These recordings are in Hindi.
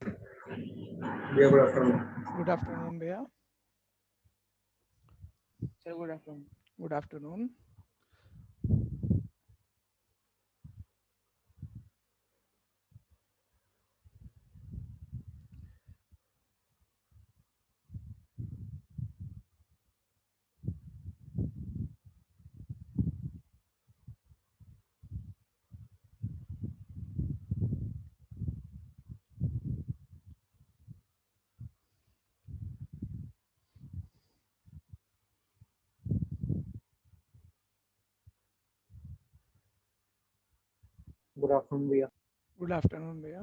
भैया गुड आफ्टरनून। गुड आफ्टरनून भैया। Sir good afternoon. Good afternoon. Good afternoon भैया। गुड आफ्टरनून भैया।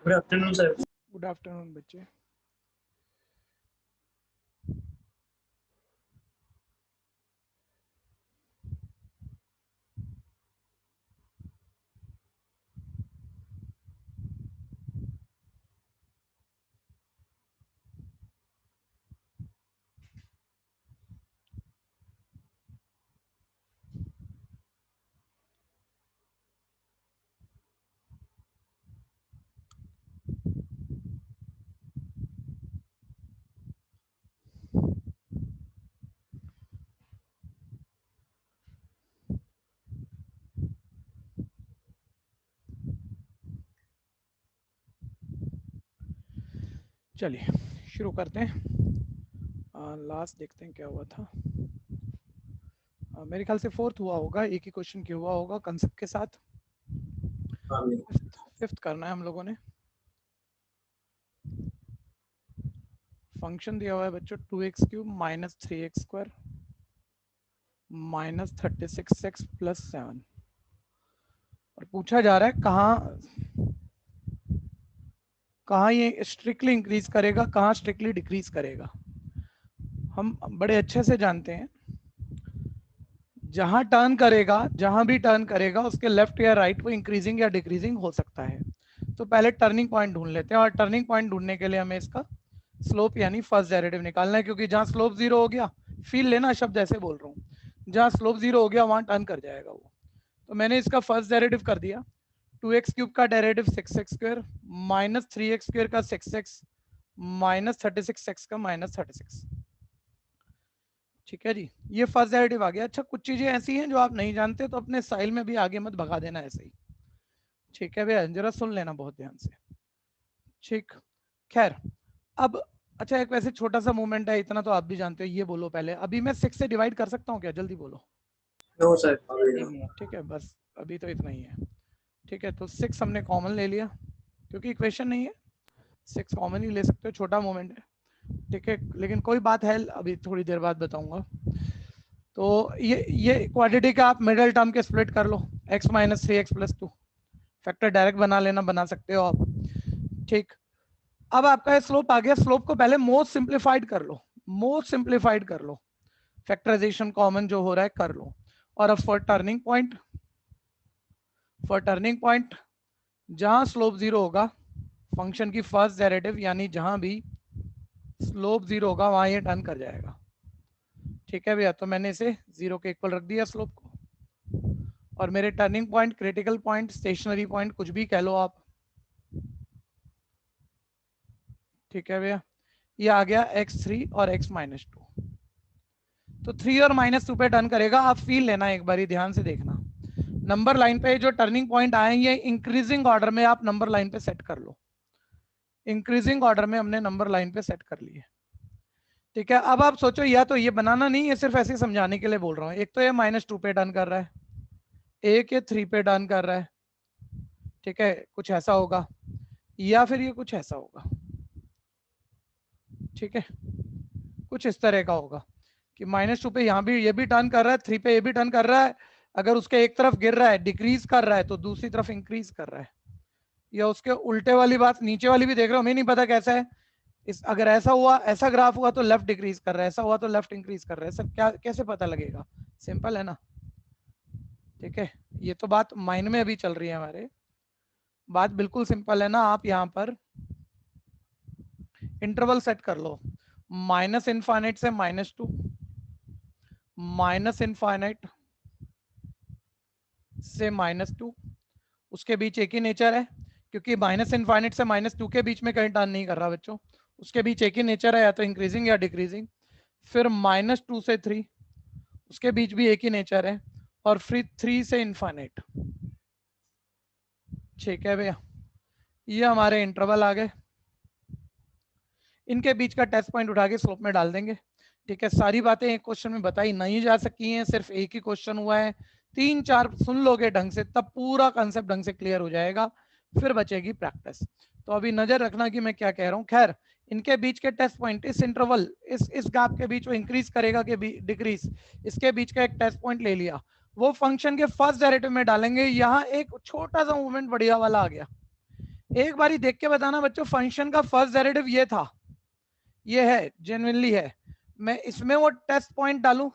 Good afternoon sir. Good afternoon बच्चे। चलिए शुरू करते हैं। लास्ट देखते हैं क्या हुआ था। मेरे ख्याल से फोर्थ हुआ होगा, एक ही क्वेश्चन क्यों हुआ होगा कंसेप्ट के साथ। फिफ्थ करना है हम लोगों ने। फंक्शन दिया हुआ है बच्चों 2x³ minus 3x² minus 36x plus 7 और पूछा जा रहा है कहाँ ये स्ट्रिक्टली इंक्रीज करेगा, कहाँ स्ट्रिक्टली डिक्रीज करेगा। हम बड़े अच्छे से जानते हैं जहां टर्न करेगा, जहां भी टर्न करेगा उसके लेफ्ट या राइट वो इंक्रीजिंग या डिक्रीजिंग हो सकता है। तो पहले टर्निंग पॉइंट ढूंढ लेते हैं और टर्निंग पॉइंट ढूंढने के लिए हमें इसका स्लोप यानी फर्स्ट डेरिवेटिव निकालना है, क्योंकि जहां स्लोप जीरो हो गया, फील लेना शब्द ऐसे बोल रहा हूँ, जहां स्लोप जीरो हो गया वहां टर्न कर जाएगा वो। तो मैंने इसका फर्स्ट डेरिवेटिव कर दिया। 2x³ का डेरिवेटिव 6x² माइनस 3x² का 6x माइनस 36x का माइनस 36। ठीक है जी, ये फर्स्ट डेरिवेटिव आ गया। अच्छा, कुछ चीजें ऐसी हैं जो आप नहीं जानते तो अपने स्टाइल में भी आगे मत भगा देना ऐसे ही। ठीक है भैया, जरा सुन लेना बहुत ध्यान से। ठीक, खैर अब अच्छा एक वैसे छोटा सा मूवमेंट है, इतना तो आप भी जानते हो। ये बोलो पहले, अभी मैं 6 से डिवाइड कर सकता हूँ क्या? जल्दी बोलो। No sir. ठीक है, बस अभी तो इतना ही है। ठीक है, तो 6 हमने कॉमन ले लिया क्योंकि इक्वेशन नहीं है, 6 कॉमन ही ले सकते हो, छोटा मोमेंट है। ठीक है, लेकिन कोई बात है अभी थोड़ी देर बाद बताऊंगा। तो ये क्वाड्रेटिक का आप मिडिल टर्म के स्प्लिट कर लो, x minus 3x plus 2। Factor direct बना लेना, बना सकते हो आप। ठीक, अब आपका स्लोप आ गया। स्लोप को पहले मोस्ट सिंप्लीफाइड कर लो, मोस्ट सिंप्लीफाइड कर लो, फैक्टराइजेशन कॉमन जो हो रहा है कर लो। और अब फॉर टर्निंग पॉइंट जहां स्लोप जीरो होगा, फंक्शन की फर्स्ट डेरिवेटिव यानी जहां भी स्लोप जीरो होगा वहां ये टर्न कर जाएगा। ठीक है भैया, तो मैंने इसे जीरो के इक्वल रख दिया स्लोप को। और मेरे turning point, critical point, stationary point, कुछ भी कह लो आप। ठीक है भैया, ये आ गया x3 और x माइनस 2। तो 3 और -2 पे टर्न करेगा। आप फील लेना, एक बारी ध्यान से देखना। नंबर लाइन पे जो टर्निंग पॉइंट आए ये इंक्रीजिंग ऑर्डर में आप नंबर लाइन पे सेट कर लो। इंक्रीजिंग ऑर्डर में हमने नंबर लाइन पे सेट कर लिए। ठीक है, अब आप सोचो, या तो ये बनाना नहीं है, सिर्फ ऐसे समझाने के लिए बोल रहा हूँ। एक तो ये -2 पे टर्न कर रहा है, एक ये 3 पे टर्न कर रहा है। ठीक है, कुछ ऐसा होगा, या फिर ये कुछ ऐसा होगा। ठीक है, कुछ इस तरह का होगा कि -2 पे यहाँ भी ये भी टर्न कर रहा है, 3 पे ये भी टर्न कर रहा है। अगर उसके एक तरफ गिर रहा है, डिक्रीज कर रहा है, तो दूसरी तरफ इंक्रीज कर रहा है। या उसके उल्टे वाली बात, नीचे वाली भी देख रहे हो, हमें नहीं पता कैसा है। अगर ऐसा हुआ, ऐसा ग्राफ हुआ तो लेफ्ट डिक्रीज कर रहा है, ऐसा हुआ तो लेफ्ट इंक्रीज कर रहा है। सर क्या कैसे पता लगेगा? सिंपल है ना। ठीक है, ये तो बात माइंड में अभी चल रही है हमारे। बात बिल्कुल सिंपल है ना। आप यहाँ पर इंटरवल सेट कर लो, माइनस इनफाइनाइट से -2, माइनस इनफाइनाइट से -2, उसके बीच एक ही नेचर है, क्योंकि माइनस इनफाइनाइट से -2 के बीच में कहीं टर्न नहीं कर रहा बच्चों, उसके बीच एक ही नेचर है, या तो इंक्रीजिंग या डिक्रीजिंग। फिर -2 से 3, उसके बीच भी एक ही नेचर है, और फिर 3 से इनफाइनाइट। ठीक है भैया, ये हमारे इंटरवल आ गए, इनके बीच का टेस्ट पॉइंट उठा के स्लोप में डाल देंगे। ठीक है, सारी बातें एक क्वेश्चन में बताई नहीं जा सकी हैं, सिर्फ एक ही क्वेश्चन हुआ है, 3-4 सुन लोगे ढंग से तब पूरा कंसेप्ट ढंग से क्लियर हो जाएगा, फिर बचेगी प्रैक्टिस। तो अभी नजर रखना कि मैं क्या कह रहा हूँ। खैर, इनके बीच के टेस्ट पॉइंट, इस इंटरवल, इस गैप के बीच वो इंक्रीज करेगा कि डिक्रीज, इसके बीच का एक टेस्ट पॉइंट ले लिया, वो फंक्शन के फर्स्ट डेरिवेटिव में डालेंगे। यहाँ एक छोटा सा मूवमेंट बढ़िया वाला आ गया, एक बारी देख के बताना बच्चों, फंक्शन का फर्स्ट डेरिवेटिव ये था, ये है, जेन्युइनली है, मैं इसमें वो टेस्ट पॉइंट डालूं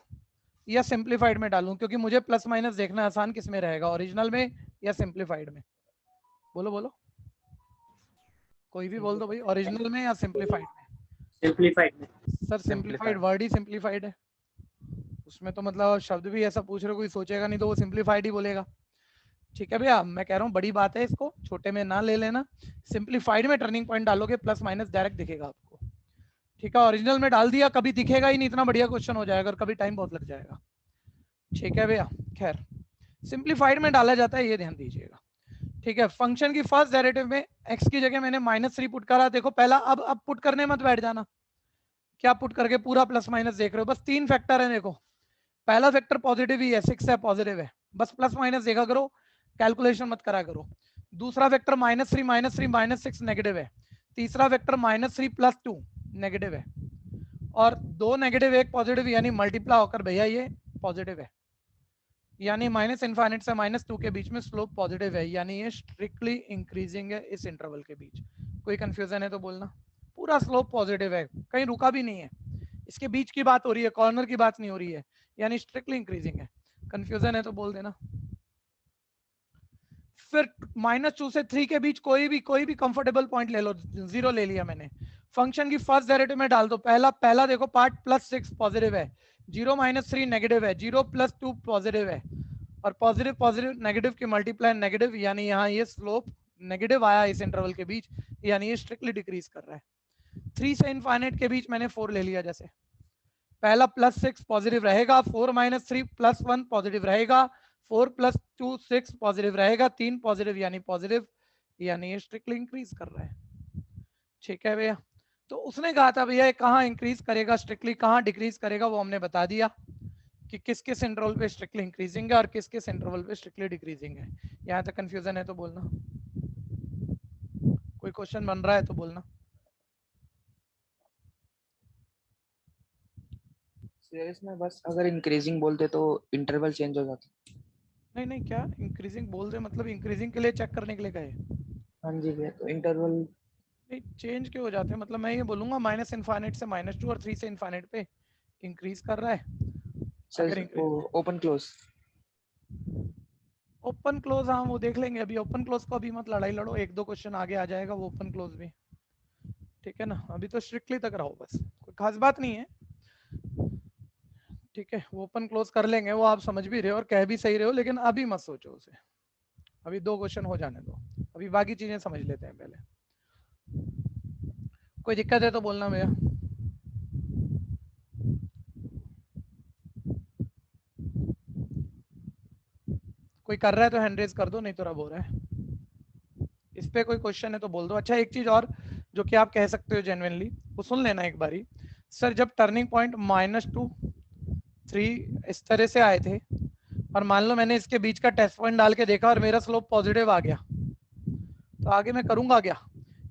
या सिंप्लीफाइड में डालूं, क्योंकि मुझे प्लस माइनस देखना आसान किस में रहेगा, ओरिजिनल में या सिंप्लीफाइड में। बोलो बोलो, कोई भी बोल दो भाई, ओरिजिनल में या सिंप्लीफाइड में। सिंप्लीफाइड में। सर सिंप्लीफाइड वर्ड ही सिंप्लीफाइड है, उसमें तो मतलब शब्द भी ऐसा पूछ रहे, कोई सोचेगा नहीं तो वो सिंप्लीफाइड ही बोलेगा। ठीक है भैया, मैं कह रहा हूँ बड़ी बात है, इसको छोटे में ना ले लेना। सिंप्लीफाइड में टर्निंग पॉइंट डालोगे, प्लस माइनस डायरेक्ट दिखेगा आपको। ठीक है, ओरिजिनल में डाल दिया कभी दिखेगा ही नहीं, इतना बढ़िया क्वेश्चन हो जाएगा और कभी टाइम बहुत लग जाएगा। ठीक है भैया, खैर सिंप्लीफाइड में डाला जाता है, ये ध्यान दीजिएगा। ठीक है, फंक्शन की फर्स्ट डेरिवेटिव में x की जगह मैंने -3 पुट करा। देखो पहला, अब पुट करने मत बैठ जाना, क्या पुट करके पूरा प्लस माइनस देख रहे हो, बस 3 फैक्टर है। देखो पहला फैक्टर पॉजिटिव ही है, 6 है, पॉजिटिव है, बस प्लस माइनस देखा करो, कैलकुलेशन मत करा करो। दूसरा फैक्टर -3 -6 नेगेटिव है। तीसरा फैक्टर -3 + 2 नेगेटिव है, और 2 नेगेटिव 1 पॉजिटिव, यानी मल्टीप्लाई होकर भैया ये पॉजिटिव है, यानी माइनस इनफाइनाइट से -2 के बीच में स्लोप पॉजिटिव है, यानी ये स्ट्रिक्टली इंक्रीजिंग है इस इंटरवल के बीच। कोई कंफ्यूजन है तो बोलना, पूरा स्लोप पॉजिटिव है, कहीं रुका भी नहीं है, इसके बीच की बात हो रही है, कॉर्नर की बात नहीं हो रही है, यानी स्ट्रिक्टली इंक्रीजिंग है। कंफ्यूजन है तो बोल देना। फिर -2 से 3 के बीच कोई भी कंफर्टेबल पॉइंट ले लो, 0 ले लिया मैंने, फंक्शन की फर्स्ट डेरिवेटिव में डाल दो। पहला देखो पार्ट +6 पॉजिटिव है, 0 -3 नेगेटिव है, 0 + 2 पॉजिटिव है, और पॉजिटिव पॉजिटिव नेगेटिव की मल्टीप्लाई नेगेटिव, यानी यहाँ ये स्लोप नेगेटिव आया इस इंटरवल के बीच, यानी ये स्ट्रिक्टली डिक्रीज कर रहा है। 3 से इनफाइनाइट के बीच मैंने 4 ले लिया, जैसे पहला +6 पॉजिटिव रहेगा, 4 - 3 + 1 पॉजिटिव रहेगा, 4 + 2 6 पॉजिटिव रहेगा, 3 पॉजिटिव यानी पॉजिटिव, यानी ये स्ट्रिक्टली इंक्रीज कर रहा है। ठीक है भैया, तो उसने कहा था भैया कहाँ इंक्रीज करेगा स्ट्रिक्टली, कहाँ डिक्रीज करेगा, वो हमने बता दिया कि किस किस इंटरवल पे स्ट्रिक्टली इंक्रीजिंग है और किस किस इंटरवल पे स्ट्रिक्टली डिक्रीजिंग है। यहाँ तक कंफ्यूजन है तो बोलना, कोई क्वेश्चन बन रहा है तो बोलना। इसमें बस अगर इंक्रीजिंग बोलते तो इंटरवल चेंज हो जाता। नहीं नहीं, क्या इंक्रीजिंग बोल दे, मतलब इंक्रीजिंग के लिए चेक करने के लिए कहे। हाँ जी भैया, तो इंटरवल नहीं, चेंज क्यों हो जाते हैं, मतलब मैं ये बोलूंगा माइनस इनफाइनाइट से -2 और 3 से इनफाइनाइट पे इंक्रीज कर रहा है। अगर वो ओपन क्लोज ओपन क्लोज, हाँ वो देख लेंगे, अभी ओपन क्लोज को अभी मत लड़ाई लड़ो, 1-2 क्वेश्चन आगे आ जाएगा वो ओपन क्लोज भी। ठीक है ना, अभी तो स्ट्रिक्टली तक रहो बस, कोई खास बात नहीं है। ठीक है, वो ओपन क्लोज कर लेंगे, वो आप समझ भी रहे हो और कह भी सही रहे हो, लेकिन अभी मत सोचो उसे, अभी 2 क्वेश्चन हो जाने दो, अभी बाकी चीजें समझ लेते हैं पहले। कोई दिक्कत है तो बोलना भैया। कोई कर रहा है तो हैंड रेज कर दो, नहीं तो रब हो रहा है। इस पे कोई क्वेश्चन है तो बोल दो। अच्छा, एक चीज और जो कि आप कह सकते हो जेन्युइनली, वो सुन लेना एक बारी। सर जब टर्निंग पॉइंट -2 3 इस तरह से आए थे, और मान लो मैंने इसके बीच का टेस्ट पॉइंट डाल के देखा और मेरा स्लोप पॉजिटिव आ गया, तो आगे मैं करूंगा क्या?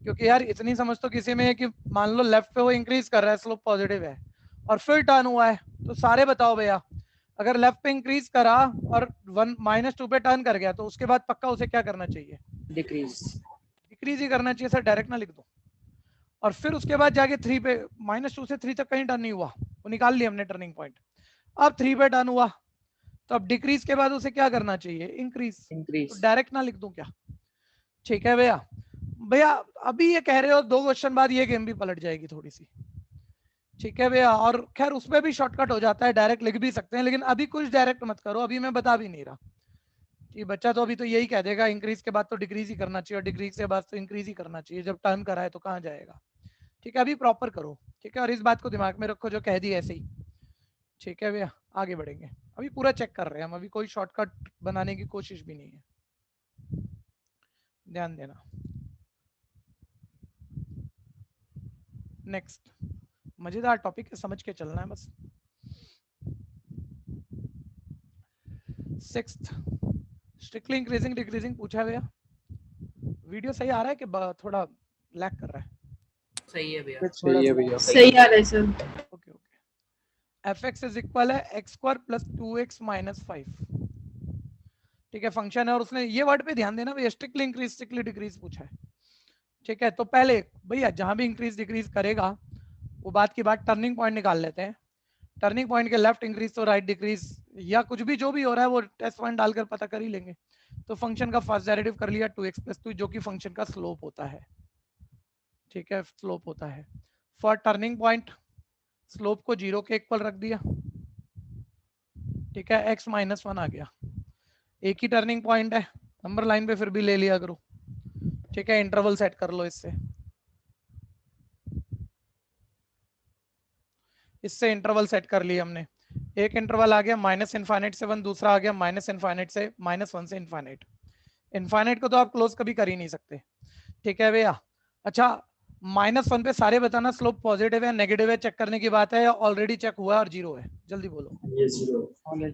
क्योंकि यार इतनी समझ तो किसी में है कि मान लो लेफ्ट पे वो इंक्रीज कर रहा है, स्लोप पॉजिटिव है, और फिर टर्न हुआ है, तो सारे बताओ भैया, अगर लेफ्ट पे इंक्रीज करा और -2 पे टर्न कर गया, तो उसके बाद पक्का उसे क्या करना चाहिए? डिक्रीज ही करना चाहिए सर, डायरेक्ट ना लिख दो। और फिर उसके बाद जाके 3 पे, -2 से 3 तक कहीं टर्न नहीं हुआ, वो निकाल लिया हमने टर्निंग पॉइंट। अब 3 पे टर्न हुआ, तो अब डिक्रीज के बाद उसे क्या करना चाहिए? इंक्रीज। तो डायरेक्ट ना लिख दूं क्या? ठीक है भैया, भैया अभी ये कह रहे हो 2 क्वेश्चन बाद ये गेम भी पलट जाएगी थोड़ी सी, ठीक है भैया। और खैर उसमें भी शॉर्टकट हो जाता है, डायरेक्ट लिख भी सकते हैं, लेकिन अभी कुछ डायरेक्ट मत करो, अभी मैं बता भी नहीं रहा कि बच्चा तो अभी तो यही कह देगा इंक्रीज के बाद तो डिक्रीज ही करना चाहिए और डिक्रीज के बाद तो इंक्रीज ही करना चाहिए, जब टर्न कराए तो कहाँ जाएगा। ठीक है, अभी प्रॉपर करो, ठीक है, और इस बात को दिमाग में रखो जो कह दी ऐसे ही, ठीक है भैया। आगे बढ़ेंगे, अभी पूरा चेक कर रहे हैं हम, अभी कोई शॉर्टकट बनाने की कोशिश भी नहीं है, ध्यान देना। नेक्स्ट मजेदार टॉपिक है, समझ के चलना है बस। 6th स्ट्रिक्टली इंक्रीजिंग डिक्रीजिंग पूछा है भैया। वीडियो सही आ रहा है कि थोड़ा लैग कर रहा है? सही है भैया। सही है भैया। सही आ रहा है sir. Okay okay. fx is equal है x square plus 2x minus 5, ठीक है, फंक्शन है। और उसने ये वर्ड पे ध्यान देना भैया, स्ट्रिक्टली इंक्रीज स्ट्रिक्टली डिक्रीज पूछा है, ठीक है। तो पहले भैया जहां भी इंक्रीज डिक्रीज करेगा वो बात की बात, टर्निंग पॉइंट निकाल लेते हैं। टर्निंग पॉइंट के लेफ्ट इंक्रीज तो राइट डिक्रीज, या कुछ भी जो भी हो रहा है वो टेस्ट पॉइंट डालकर पता कर ही लेंगे। तो फंक्शन का फर्स्ट डेरिवेटिव कर लिया 2x प्लस 2, जो कि फंक्शन का स्लोप होता है, ठीक है, स्लोप होता है। फॉर टर्निंग पॉइंट स्लोप को 0 के इक्वल रख दिया, ठीक है, x माइनस 1 आ गया। एक ही टर्निंग पॉइंट है, नंबर लाइन पे फिर भी ले लिया करो, ठीक है। इंटरवल सेट कर लो इससे इंटरवल सेट कर लिया हमने। एक इंटरवल आ गया माइनस इनफाइनाइट से 1, दूसरा आ गया माइनस इनफाइनाइट से -1 से इनफाइनाइट। इनफाइनाइट को तो आप क्लोज कभी कर ही नहीं सकते, ठीक है भैया। अच्छा, -1 पे सारे बताना स्लोप पॉजिटिव है नेगेटिव है, चेक करने की बात है या ऑलरेडी चेक हुआ और 0 है? जल्दी बोलो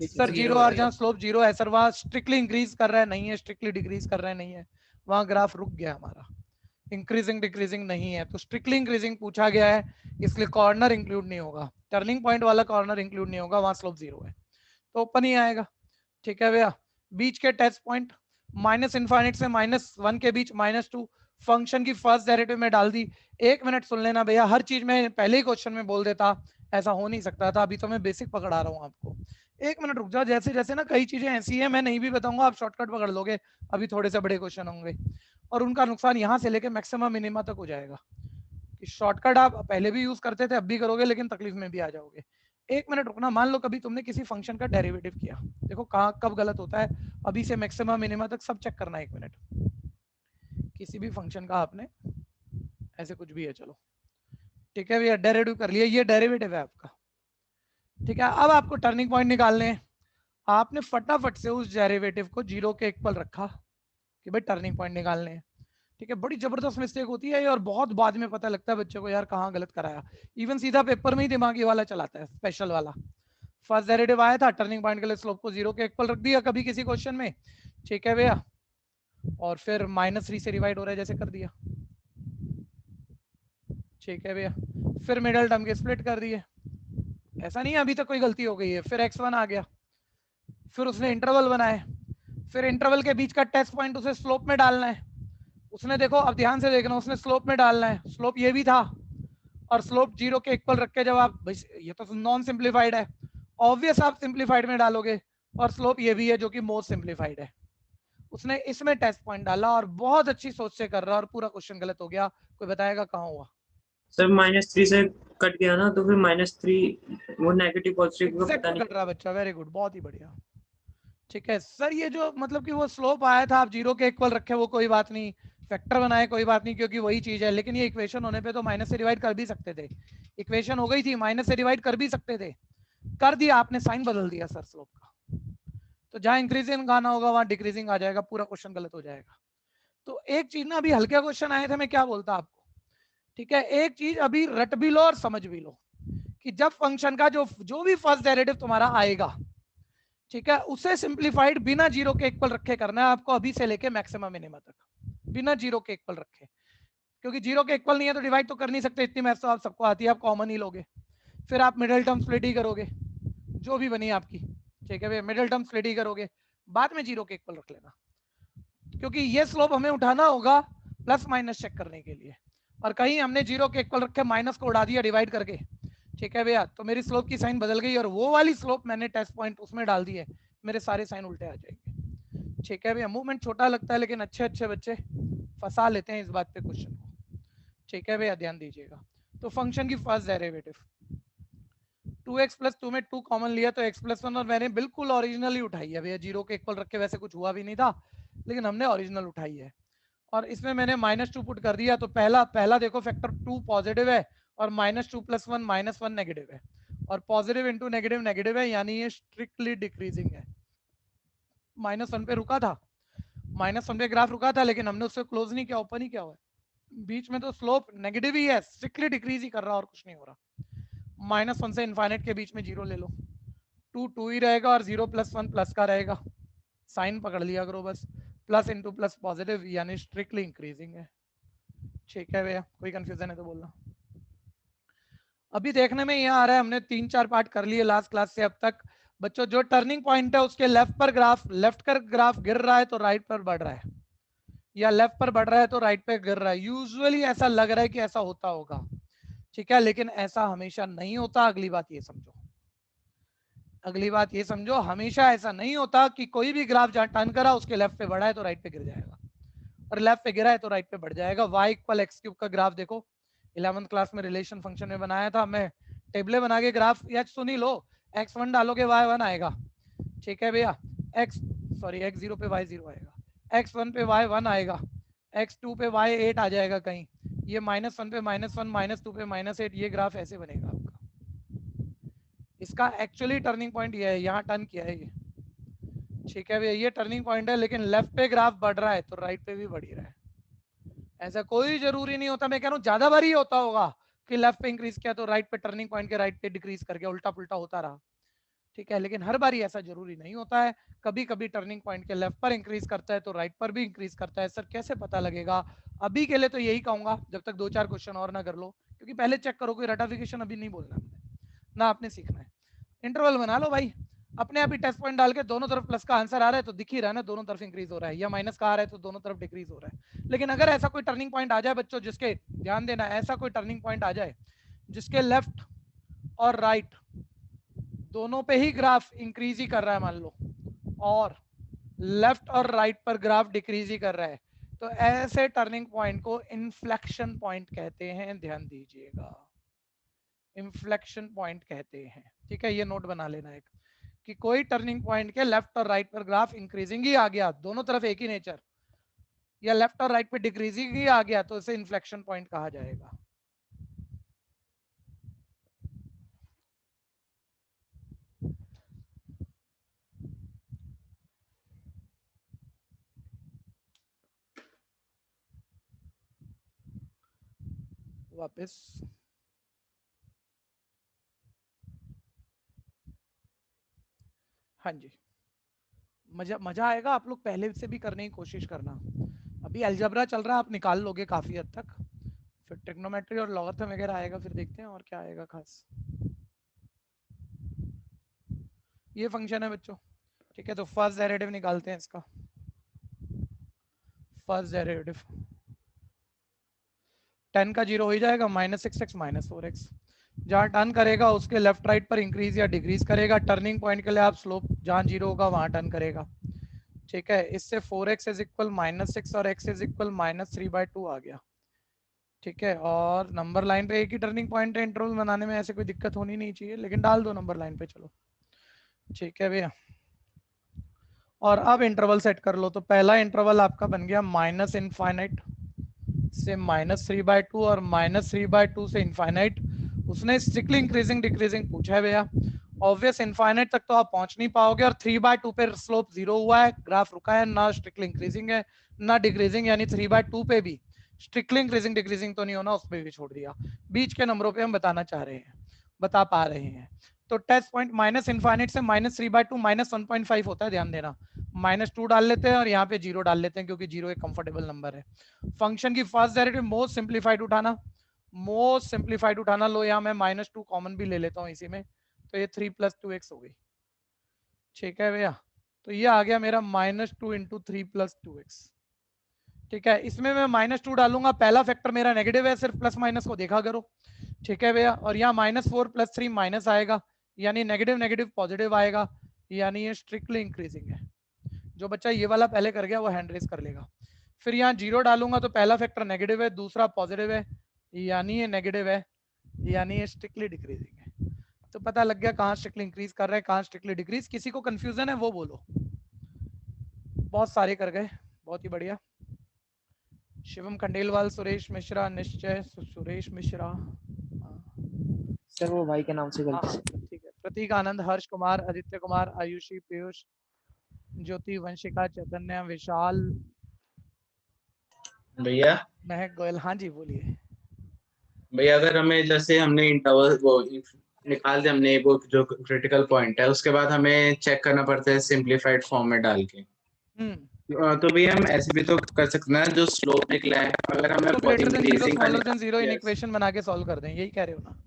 सर। 0 और जहाँ स्लोप 0 है सर, वहाँ स्ट्रिक्टली इंक्रीज कर रहा है नहीं है, स्ट्रिक्टली डिक्रीज कर रहा है नहीं है, वहाँ ग्राफ रुक गया हमारा, इंक्रीजिंग डिक्रीजिंग नहीं है। तो स्ट्रिक्टली इंक्रीजिंग पूछा गया है, इसलिए कॉर्नर इंक्लूड नहीं होगा, टर्निंग पॉइंट वाला कॉर्नर इंक्लूड नहीं होगा, वहाँ स्लोप 0 है तो ओपन ही आएगा, ठीक है भैया। बीच के टेस्ट पॉइंट माइनस इनफाइनाइट से -1 के बीच -2, फंक्शन की फर्स्ट डेरिवेटिव में डाल दी। 1 मिनट सुन लेना भैया, हर चीज में पहले ही क्वेश्चन में बोल देता, ऐसा हो नहीं सकता था। अभी तो मैं बेसिक पकड़ा रहा हूँ आपको, 1 मिनट रुक जाओ। जैसे जैसे ना कई चीजें ऐसी है मैं नहीं भी बताऊंगा, आप शॉर्टकट पकड़ लोगे, अभी थोड़े से बड़े क्वेश्चन होंगे और उनका नुकसान यहाँ से लेके मैक्सिमम मिनिमा तक हो जाएगा कि शॉर्टकट आप पहले भी यूज करते थे अब भी करोगे लेकिन तकलीफ में भी आ जाओगे। 1 मिनट रुकना। मान लो कभी तुमने किसी फंक्शन का डेरिवेटिव किया, देखो कहाँ कब गलत होता है, अभी से मैक्सिमम मिनिमा तक सब चेक करना। 1 मिनट, किसी भी फंक्शन का आपने ऐसे कुछ भी है, चलो ठीक है भैया, डेरिवेटिव कर लिया, ये डेरिवेटिव है आपका, ठीक है। अब आपको टर्निंग पॉइंट निकालने हैं, आपने फटाफट से उस डेरिवेटिव को 0 के इक्वल रखा कि भाई टर्निंग पॉइंट निकालने हैं, ठीक है। बड़ी जबरदस्त मिस्टेक होती है और बहुत बाद में पता लगता है बच्चे को यार कहाँ गलत कराया, इवन सीधा पेपर में ही दिमागी वाला चलाता है, स्पेशल वाला। फर्स्ट डेरिवेटिव आया था, टर्निंग पॉइंट के लिए स्लोप को 0 के इक्वल रख दिया कभी किसी क्वेश्चन में, ठीक है भैया, और फिर -3 से डिवाइड हो रहा है जैसे कर दिया, ठीक है भैया। फिर मिडल टर्म के स्प्लिट कर दिए, ऐसा नहीं है अभी तक कोई गलती हो गई है। फिर x1 आ गया, फिर उसने इंटरवल बनाए, फिर इंटरवल के बीच का टेस्ट पॉइंट उसे स्लोप में डालना है। उसने देखो, अब ध्यान से देखना, उसने स्लोप में डालना है, स्लोप ये भी था और स्लोप 0 के इक्वल रख के जब आप, ये तो नॉन सिंप्लीफाइड है, ऑब्वियस आप सिंप्लीफाइड में डालोगे, और स्लोप ये भी है जो कि मोस्ट सिंप्लीफाइड है। उसने इसमें टेस्ट पॉइंट डाला और बहुत अच्छी सोच से कर रहा और पूरा क्वेश्चन गलत हो गया। कोई बताएगा कहाँ हुआ? सर -3 से कट गया ना, तो फिर -3 वो नेगेटिव पॉजिटिव को पता नहीं कट रहा बच्चा, वेरी गुड, बहुत ही बढ़िया, ठीक है सर। ये जो मतलब कि वो स्लोप आया था आप 0 के इक्वल रखे, वो कोई बात नहीं, फैक्टर बनाए कोई बात नहीं, क्योंकि वही चीज है। लेकिन ये इक्वेशन होने पे तो माइनस से डिवाइड कर भी सकते थे, इक्वेशन हो गई थी, माइनस से डिवाइड कर भी सकते थे, कर दिया आपने, साइन बदल दिया सर स्लोप का, तो जहां इंक्रीजिंग आना होगा वहां डिक्रीजिंग आ जाएगा, पूरा क्वेश्चन गलत हो जाएगा। तो एक चीज ना, अभी हल्के क्वेश्चन आए थे, मैं क्या बोलता आपको, ठीक है, एक चीज अभी रट भी लो और समझ भी लो कि जब फंक्शन का जो भी फर्स्ट डेरिवेटिव तुम्हारा आएगा, ठीक है, उसे सिंप्लीफाइड बिना 0 के इक्वल रखे करना है आपको, अभी से लेके मैक्सिमम मिनिमम तक बिना 0 के इक्वल रखे, क्योंकि 0 के इक्वल नहीं है तो डिवाइड तो कर नहीं सकते, इतनी मैथ्स तो आप सबको आती है, आप कॉमन ही लोगे। फिर आप मिडिल टर्म स्प्लिट ही करोगे, जो भी बनी आपकी, ठीक है भैया, मिडिल टर्म स्प्लिट ही करोगे, बाद में 0 के इक्वल रख लेना, क्योंकि ये स्लोप हमें उठाना होगा प्लस माइनस चेक करने के लिए, और कहीं हमने 0 के इक्वल रख के माइनस को उड़ा दिया डिवाइड करके, ठीक है भैया, तो मेरी स्लोप की साइन बदल गई और वो वाली स्लोप मैंने टेस्ट पॉइंट उसमें डाल दी है, मेरे सारे साइन उल्टे आ जाएंगे, ठीक है भैया। मूवमेंट छोटा लगता है लेकिन अच्छे अच्छे बच्चे फंसा लेते हैं इस बात पे क्वेश्चन को, ठीक है भैया, ध्यान दीजिएगा। तो फंक्शन की फर्स्ट डेरिवेटिव 2x प्लस 2 में 2 कॉमन लिया तो x प्लस 1, और मैंने बिल्कुल ओरिजिनली उठाई है भैया, जीरो के इक्वल रख के वैसे कुछ हुआ भी नहीं था, लेकिन हमने ओरिजिनल उठाई है। और इसमें मैंने -2 पुट कर दिया, तो पहला देखो फैक्टर 2 पॉजिटिव है और -2 प्लस 1 -1 नेगेटिव है, और पॉजिटिव इंटू नेगेटिव नेगेटिव है, यानी ये स्ट्रिक्टली डिक्रीजिंग है। -1 पे रुका था, -1 पे ग्राफ रुका था, लेकिन हमने उससे क्लोज नहीं किया, ओपन ही किया हुआ है। बीच में तो स्लोप नेगेटिव ही है, स्ट्रिक्टली डिक्रीज ही कर रहा, और कुछ नहीं हो रहा। -1 से इनफाइनाइट के बीच में 0 ले लो, 2 ही रहेगा और 0 प्लस 1 प्लस का रहेगा, साइन पकड़ लिया करो बस, प्लस इंटू प्लस पॉजिटिव, यानी स्ट्रिक्टली इंक्रीजिंग है। ठीक है भैया, कोई कंफ्यूजन है तो बोलना। अभी देखने में यहाँ आ रहा है, हमने 3-4 पार्ट कर लिए लास्ट क्लास से अब तक। बच्चों जो टर्निंग पॉइंट है उसके लेफ्ट का ग्राफ गिर रहा है तो राइट पर बढ़ रहा है, या लेफ्ट पर बढ़ रहा है तो राइट पे गिर रहा है। यूजुअली ऐसा लग रहा है कि ऐसा होता होगा, ठीक है, लेकिन ऐसा हमेशा नहीं होता। अगली बात ये समझो, हमेशा ऐसा नहीं होता कि कोई भी ग्राफ जहां टर्न करा उसके लेफ्ट पे बढ़ा है तो राइट पे गिर जाएगा, और लेफ्ट पे गिरा है तो राइट पे बढ़ जाएगा। y इक्वल एक्स क्यूब का ग्राफ देखो, 11th क्लास में रिलेशन फंक्शन में बनाया था मैं, टेबले बना के ग्राफ, या सुनी लो, x1 डालोगे y1 आएगा, ठीक है भैया, x0 पे y0 आएगा, x1 पे y1 आएगा, x2 पे y8 आ जाएगा कहीं, ये -1 पे -1, -2 पे -8, ये ग्राफ ऐसे बनेगा आपका। इसका एक्चुअली टर्निंग पॉइंट ये है, यहाँ टर्न किया है ये, ठीक है भैया, ये टर्निंग पॉइंट है, लेकिन लेफ्ट पे ग्राफ बढ़ रहा है तो राइट पे भी बढ़ ही रहा है। ऐसा कोई जरूरी नहीं होता, मैं कह रहा हूँ ज्यादा बार ही होता होगा कि लेफ्ट पे इंक्रीज किया तो राइट पे टर्निंग पॉइंट के राइट पे डिक्रीज कर गया, उल्टा पुल्टा होता रहा, ठीक है, लेकिन हर बार ऐसा जरूरी नहीं होता है। कभी कभी टर्निंग पॉइंट के लेफ्ट पर इंक्रीज करता है तो राइट पर भी इंक्रीज करता है। सर कैसे पता लगेगा? अभी के लिए तो यही कहूंगा, जब तक 2-4 क्वेश्चन और ना कर लो, क्योंकि पहले चेक करो, कोई रटाफिकेशन अभी नहीं बोलना हमने ना, आपने सीखना है। इंटरवल बना लो भाई, अपने आप ही टेस्ट पॉइंट डाल के दोनों तरफ प्लस का आंसर आ रहा है तो दिख ही रहा है ना, दोनों तरफ इंक्रीज हो रहा है, या माइनस का आ रहा है तो दोनों तरफ डिक्रीज हो रहा है। लेकिन अगर ऐसा कोई टर्निंग पॉइंट आ जाए बच्चों, जिसके, ध्यान देना, ऐसा कोई टर्निंग पॉइंट आ जाए जिसके लेफ्ट और राइट दोनों पे ही ग्राफ इंक्रीज ही कर रहा है मान लो, और लेफ्ट और राइट पर ग्राफ डिक्रीज ही कर रहा है, तो ऐसे टर्निंग पॉइंट को इन्फ्लेक्शन पॉइंट कहते हैं। ध्यान दीजिएगा, इन्फ्लेक्शन पॉइंट कहते हैं, ठीक है, ये नोट बना लेना एक, कि कोई टर्निंग पॉइंट के लेफ्ट और राइट पर ग्राफ इंक्रीजिंग ही आ गया, दोनों तरफ एक ही नेचर, या लेफ्ट और राइट पे डिक्रीजिंग ही आ गया, तो इसे इन्फ्लेक्शन पॉइंट कहा जाएगा। वापस हाँ जी, मजा आएगा, आप लोग पहले से भी करने की कोशिश करना। अभी अलजेब्रा चल रहा है, आप निकाल लोगे काफी हद तक, फिर ट्रिग्नोमेट्री और लॉगरिथम वगैरह आएगा, फिर देखते हैं और क्या आएगा खास। ये फंक्शन है बच्चों, ठीक है, तो फर्स्ट डेरिवेटिव निकालते हैं इसका। फर्स्ट डेरिवेटिव 10 का 0 हो ही जाएगा, -6x -4x, जहां टर्न करेगा उसके लेफ्ट राइट पर इंक्रीज या डिक्रीज करेगा। टर्निंग पॉइंट के लिए आप स्लोप जहां 0 होगा वहां टर्न करेगा, ठीक है। इससे 4x इज इक्वल -6 और x इज इक्वल -3/2 आ गया, ठीक है। और नंबर लाइन पे एक ही टर्निंग पॉइंट है, इंटरवल बनाने में ऐसे कोई दिक्कत होनी नहीं चाहिए, लेकिन डाल दो नंबर लाइन पे, चलो ठीक है भैया। और अब इंटरवल सेट कर लो, तो पहला इंटरवल आपका बन गया -इनफाइनाइट से -3/2 और -3/2 से इनफाइनाइट। उसने स्ट्रिक्टली इंक्रीजिंग डिक्रीजिंग पूछा है भैया, ऑब्वियस इनफाइनाइट तक तो आप पहुंच नहीं पाओगे, और 3/2 पे स्लोप 0 हुआ है, ग्राफ रुका है, ना स्ट्रिक्टली इंक्रीजिंग है ना डिक्रीजिंग, यानी 3/2 पे भी स्ट्रिक्टली इंक्रीजिंग डिक्रीजिंग तो नहीं होना, उस पर भी छोड़ दिया। बीच के नंबरों पे हम बता पा रहे हैं। तो टेस्ट पॉइंट -इनफाइनाइट से -3/2 -1.5 होता है, ध्यान देना, -2 डाल लेते हैं और यहाँ पे 0 डाल लेते हैं, क्योंकि 0 एक कंफर्टेबल नंबर है। फंक्शन की फर्स्ट डेरिवेटिव मोस्ट सिंप्लीफाइड उठाना, लो यहाँ मैं -2 कॉमन भी ले लेता हूँ इसी में, तो ये 3 + 2x हो गई, ठीक है भैया। तो ये आ गया मेरा -2 × 3 + 2x, ठीक है। इसमें मैं -2 डालूंगा, पहला फैक्टर मेरा नेगेटिव है, सिर्फ प्लस माइनस को देखा करो, ठीक है भैया। और यहाँ -4 + 3 माइनस आएगा, यानी नेगेटिव नेगेटिव पॉजिटिव आएगा, यानी ये स्ट्रिक्टली इंक्रीजिंग है। जो बच्चा ये वाला पहले कर गया वो हैंड रेज कर लेगा। फिर यहाँ 0 डालूंगा तो पहला फैक्टर नेगेटिव है, दूसरा पॉजिटिव है, यानी ये नेगेटिव है, यानी ये स्ट्रिक्टली डिक्रीजिंग है। तो पता लग गया कहाँ स्ट्रिक्टली इंक्रीज कर रहा है, कहाँ स्ट्रिक्टली डिक्रीज। किसी को कंफ्यूजन है वो बोलो। बहुत सारे कर गए, बहुत ही बढ़िया। शिवम खंडेलवाल, सुरेश मिश्रा, निश्चय, सुरेश मिश्रा, सर वो भाई के नाम से गलती से। ठीक है। प्रतीक आनंद, हर्ष कुमार, आदित्य कुमार, आयुषी, पीयूष, ज्योति, वंशिका, चैतन्य, विशाल, भैया महक गोयल। हाँ जी बोलिए। भैया अगर हमें जैसे हमने इंटरवल वो निकाल दिया हमने वो जो क्रिटिकल पॉइंट है, उसके बाद हमें चेक करना पड़ता है सिंपलीफाइड फॉर्म में डाल के। तो भैया हम ऐसे भी तो कर सकते हैं जो स्लोप निकला है, अगर हमें greater than 0 increasing smaller than 0 इन Yes. इक्वेशन बना के सॉल्व कर दें, यही कह रहे हो ना?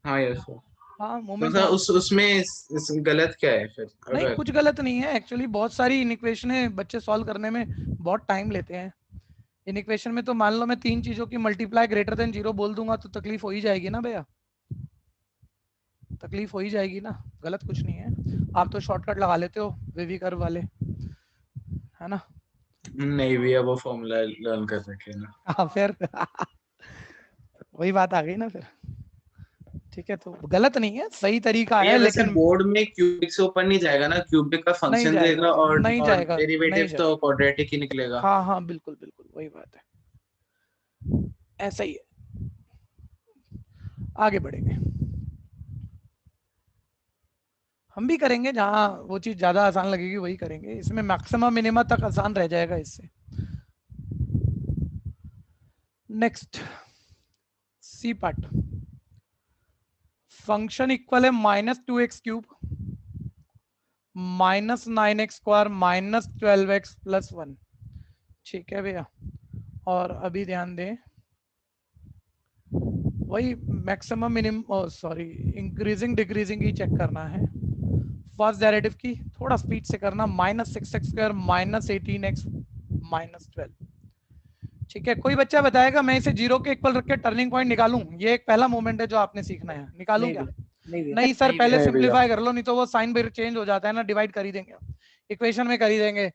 हाँ यस सर। हाँ तो मोमेंट सर उसमें गलत क्या है फिर? नहीं, अगर कुछ गलत नहीं है एक्चुअली। बहुत सारी इन इक्वेशनें बच्चे सॉल्व करने में बहुत टाइम लेते हैं। इन इक्वेशन में तो मान लो मैं 3 चीजों की मल्टीप्लाई ग्रेटर देन 0 बोल दूंगा तो तकलीफ हो ही जाएगी ना भैया, तकलीफ हो ही जाएगी ना। गलत कुछ नहीं है, आप तो शॉर्टकट लगा लेते हो वेवी कर्व वाले, है ना? नहीं भैया वो फॉर्मूला लर्न कर रखे हैं ना। हाँ फिर वही बात आ गई ना फिर। ठीक है, तो गलत नहीं है, सही तरीका है, भैया वैसे लेकिन बोर्ड में क्यूबिक से ऊपर नहीं जाएगा ना, क्यूबिक का नहीं फंक्शन जाएगा, देगा और नहीं जाएगा, नहीं डेरिवेटिव जाएगा। तो क्वाड्रेटिक ही निकलेगा। हाँ हाँ बिल्कुल बिल्कुल वही बात है, ऐसा ही है। आगे बढ़ेंगे, हम भी करेंगे जहां वो चीज ज्यादा आसान लगेगी वही करेंगे। इसमें मैक्सिमम मिनिमम तक आसान रह जाएगा इससे। Next C part, function equal है -2x³ -9x² -12x + 1। ठीक है भैया, और अभी ध्यान दें वही maximum minimum, sorry increasing decreasing ही चेक करना है। फर्स्ट डेरिवेटिव की थोड़ा स्पीड से करना, -6x² -18x -12। ठीक है, कोई बच्चा बताएगा मैं इसे 0 के इक्वल रख के टर्निंग पॉइंट निकालूं? ये एक पहला मोमेंट है जो आपने सीखना है। निकालूं नहीं क्या? भैया, नहीं नहीं सर, पहले नहीं भैया। सिंप्लीफाई कर लो, नहीं तो वो साइन भी चेंज हो जाता है ना, डिवाइड कर ही देंगे, इक्वेशन में कर ही देंगे,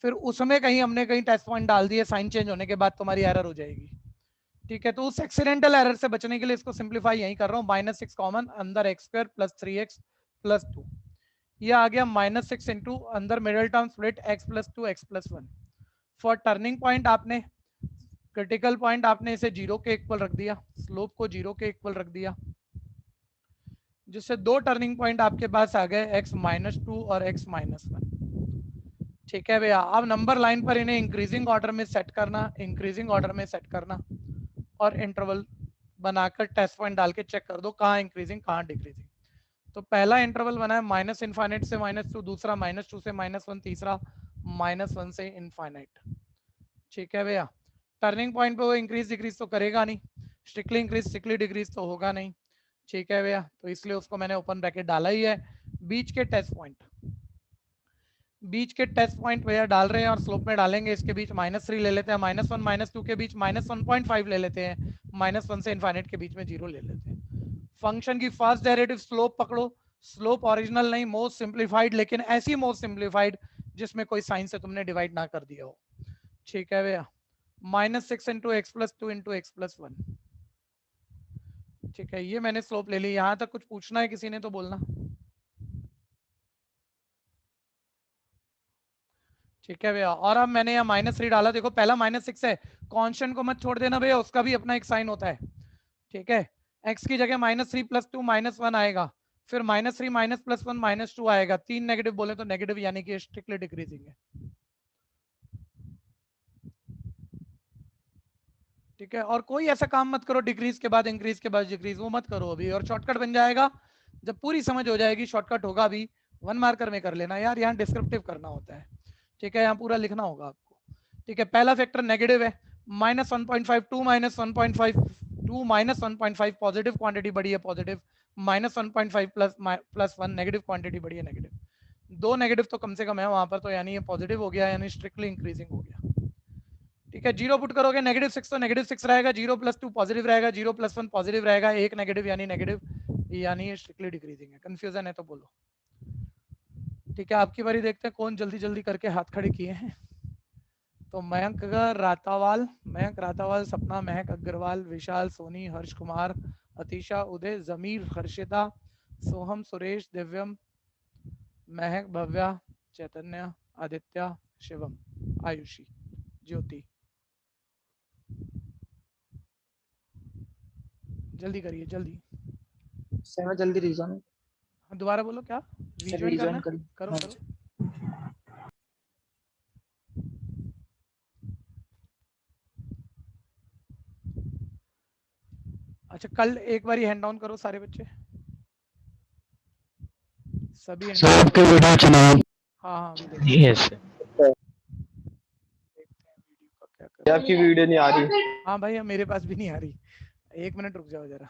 फिर उसमें कहीं हमने कहीं टेस्ट पॉइंट डाल दिए, साइन चेंज होने के बाद तुम्हारी एरर हो जाएगी। ठीक है, तो उस एक्सीडेंटल एरर से बचने के लिए इसको सिंप्लीफाई यही कर रहा हूँ। -6 कॉमन, अंदर x² + 3x + 2, ये आ गया -6 इंटू अंदर middle term split x + 2 x + 1। For turning point आपने क्रिटिकल पॉइंट आपने इसे 0 के इक्वल रख दिया, स्लोप को 0 के इक्वल रख दिया, जिससे 2 टर्निंग पॉइंट आपके पास आ गए, x -2 और x -1। ठीक है भैया, अब नंबर लाइन पर इन्हें इंक्रीजिंग ऑर्डर में सेट करना, इंक्रीजिंग ऑर्डर में सेट करना, और इंटरवल बनाकर टेस्ट पॉइंट डाल के चेक कर दो कहाँ इंक्रीजिंग कहाँ डिक्रीजिंग। तो पहला इंटरवल बना है -∞ से -2, दूसरा -2 से -1, तीसरा -1 से इनफाइनाइट। ठीक है भैया, टर्निंग पॉइंट पे वो इंक्रीज डिक्रीज तो करेगा नहीं, स्ट्रिक्टली इंक्रीज स्ट्रिक्टली डिक्रीज तो होगा नहीं। ठीक है भैया, तो इसलिए उसको मैंने ओपन ब्रैकेट डाला ही है। बीच के टेस्ट पॉइंट, बीच के टेस्ट पॉइंट भैया डाल रहे हैं और स्लोप में डालेंगे, इसके बीच -3 ले लेते हैं, -1 -2 के बीच -1.5 ले लेते हैं, -1 से इनफाइनाइट के बीच में 0 ले लेते हैं। फंक्शन की फर्स्ट डेरिवेटिव स्लोप पकड़ो, स्लोप ओरिजिनल नहीं, मोस्ट सिंप्लीफाइड, लेकिन ऐसी मोस्ट सिंप्लीफाइड जिसमें कोई साइन से तुमने डिवाइड ना कर दिया हो। ठीक है भैया, -6 इंटू x + 2 इंटू x + 1। ठीक है, ये मैंने स्लोप ले ली। यहां तक कुछ पूछना है किसी ने तो बोलना। ठीक है भैया, और अब मैंने यहाँ -3 डाला, देखो पहला -6 है, कांस्टेंट को मत छोड़ देना भैया, उसका भी अपना एक साइन होता है। ठीक है, x की जगह -3 + 2 -1 आएगा, फिर -3 +1 -2 आएगा, 3 नेगेटिव बोले तो नेगेटिव, यानी कि स्ट्रिक्टली डिक्रीजिंग है। ठीक है, और कोई ऐसा काम मत करो डिक्रीज के बाद इंक्रीज के बाद डिक्रीज, वो मत करो अभी, और शॉर्टकट बन जाएगा जब पूरी समझ हो जाएगी, शॉर्टकट होगा भी। 1 मार्कर में कर लेना यार, यहाँ डिस्क्रिप्टिव करना होता है। ठीक है, यहाँ पूरा लिखना होगा आपको। ठीक है, पहला फैक्टर नेगेटिव है, -1.5 2 -1.5 2 -1.5 पॉजिटिव क्वांटिटी बढ़ी है, पॉजिटिव, -1.5 + 1 नेगेटिव क्वांटिटी बढ़ी है, नेगेटिव। 2 नेगेटिव तो कम से कम है वहां पर, तो यानी ये पॉजिटिव हो गया, यानी स्ट्रिक्टली इंक्रीजिंग हो गया। ठीक है, 0 पुट करोगे -6 तो -6 रहेगा, 0 + 2 पॉजिटिव रहेगा, 0 + 1 पॉजिटिव रहेगा, एक नेगेटिव यानी नेगेटिव, यानी स्ट्रिक्टली डिक्रीजिंग है। कंफ्यूजन है तो बोलो। ठीक है, आपकी बारी, देखते हैं कौन जल्दी जल्दी करके हाथ खड़े किए हैं। तो मयंक रातावाल, सपना, महक अग्रवाल, विशाल, सोनी, हर्ष कुमार, अतीशा, उदय, जमीर, हर्षिता, सोहम, सुरेश, दिव्यम, महक, भव्या, चैतन्य, आदित्य, शिवम, आयुषी, ज्योति। जल्दी करिए जल्दी। सर मैं जल्दी रीजन दोबारा बोलो क्या? रीजॉइन करना है? करो हाँ। करो। अच्छा कल एक बार हैंड डाउन करो सारे बच्चे, सभी hand down आपके करो। वीडियो चलाओ। हाँ हाँ अभी देखते हैं यस वीडियो का क्या कर। आपकी वीडियो नहीं आ रही। हाँ भाई मेरे पास भी नहीं आ रही, 1 मिनट रुक जाओ जरा।